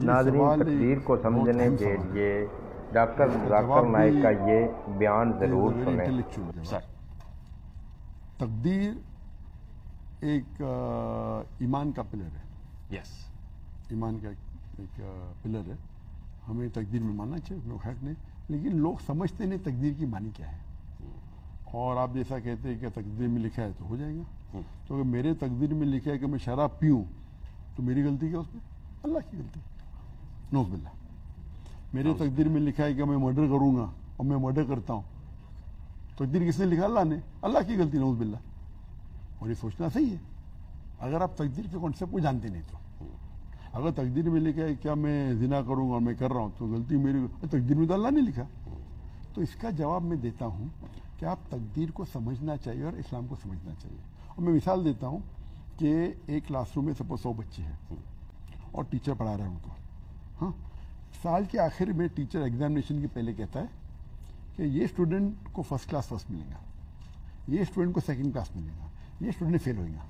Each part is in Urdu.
ناظرین تقدیر کو سمجھنے کے لیے ڈاکٹر ذاکر نائک کا یہ بیان ضرور سنیں۔ تقدیر ایک ایمان کا پلر ہے، ایمان کا ایک پلر ہے، ہمیں تقدیر میں ماننا چاہیے، اس میں حق نہیں، لیکن لوگ سمجھتے نہیں تقدیر کی معنی کیا ہے۔ اور آپ جیسا کہتے ہیں کہ تقدیر میں لکھا ہے تو ہو جائے گا، تو اگر میرے تقدیر میں لکھا ہے کہ میں شراب پیوں تو میری غلطی کیا اس میں؟ اللہ کی غلطی، نعوذ باللہ۔ میرے تقدیر میں لکھا ہے کہ میں مرڈر کروں گا اور میں مرڈر کرتا ہوں، تقدیر کس نے لکھا؟ اللہ نے، اللہ کی غلطی، نعوذ باللہ۔ اور یہ سوچنا صحیح ہے اگر آپ تقدیر کے کانسیپٹ کو جانتے نہیں تو۔ اگر تقدیر میں لکھا ہے کیا میں زنا کروں گا اور میں کر رہا ہوں تو غلطی میری، تقدیر میں تو اللہ نے لکھا۔ تو اس کا جواب میں دیتا ہوں کہ آپ تقدیر کو سمجھنا چاہیے اور اسلام کو سمجھنا چاہیے۔ اور میں مثال دیتا ہوں کہ ایک کلاس روم میں سپوز 100 بچے ہیں اور ٹیچر پڑھا رہا ہے ان کو، ہاں، سال کے آخر میں ٹیچر ایگزامینیشن کے پہلے کہتا ہے کہ یہ اسٹوڈنٹ کو فرسٹ کلاس فرسٹ ملے گا، یہ اسٹوڈنٹ کو سیکنڈ کلاس ملے گا، یہ اسٹوڈنٹ فیل ہوئے گا۔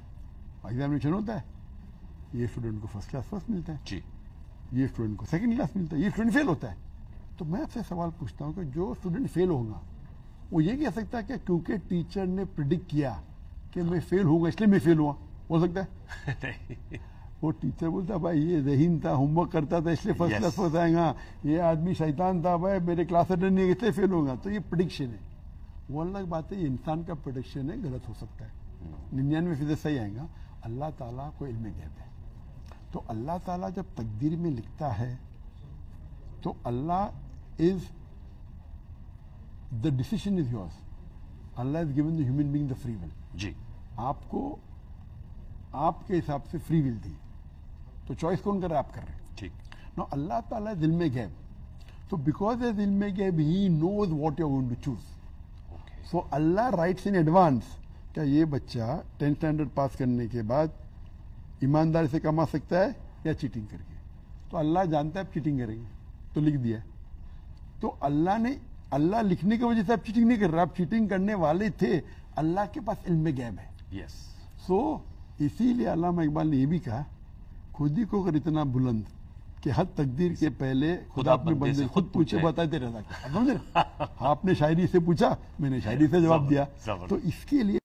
ایگزامینیشن ہوتا ہے، یہ اسٹوڈنٹ کو فرسٹ کلاس فرسٹ ملتا ہے جی، یہ اسٹوڈنٹ کو سیکنڈ کلاس ملتا ہے، یہ اسٹوڈنٹ فیل ہوتا ہے۔ تو میں آپ سے سوال پوچھتا ہوں کہ جو اسٹوڈنٹ فیل ہوگا وہ یہ کہہ سکتا ہے کہ کیونکہ ٹیچر نے پریڈکٹ کیا کہ میں فیل ہوں گا اس لیے میں فیل ہوا، ہو سکتا ہے؟ وہ ٹیچر بولتا بھائی یہ ذہین تھا، ہوم ورک کرتا تھا اس لیے فرسٹ کلاس فرسٹ آئے گا، یہ آدمی شیطان تھا بھائی میرے کلاس اٹینڈ نہیں اس لیے فیل ہوگا۔ تو یہ پریڈکشن ہے، وہ الگ بات ہے، یہ انسان کا پریڈکشن ہے، غلط ہو سکتا ہے، 99% صحیح آئے گا۔ اللہ تعالیٰ کو علم غیب ہے، تو اللہ تعالیٰ جب تقدیر میں لکھتا ہے تو اللہ از the decision is yours. Allah has given the human being the free will. جی، آپ کو آپ کے حساب سے فری ول دی، تو چوائس کون کر رہا ہے؟ آپ کر رہے ہیں، ٹھیک۔ نو اللہ تعالیٰ ہے علم غیب، تو بیکاز ہے علم غیب ہی knows what you are going to choose. So اللہ رائٹس ان ایڈوانس کیا یہ بچہ 10th اسٹینڈرڈ پاس کرنے کے بعد ایمانداری سے کما سکتا ہے یا چیٹنگ کر کے؟ تو اللہ جانتا ہے آپ چیٹنگ کریں گے تو لکھ دیا ہے۔ تو اللہ لکھنے کی وجہ سے آپ چیٹنگ نہیں کر رہے، آپ چیٹنگ کرنے والے تھے، اللہ کے پاس علم غیب ہے۔ سو اسی لیے علامہ اقبال نے یہ بھی کہا خود ہی کو اگر اتنا بلند کہ حد تقدیر کے پہلے خدا اپنے بندے سے خود پوچھے بتاتے رہتا، آپ نے شاعری سے پوچھا، میں نے شاعری سے جواب دیا، تو اس کے لیے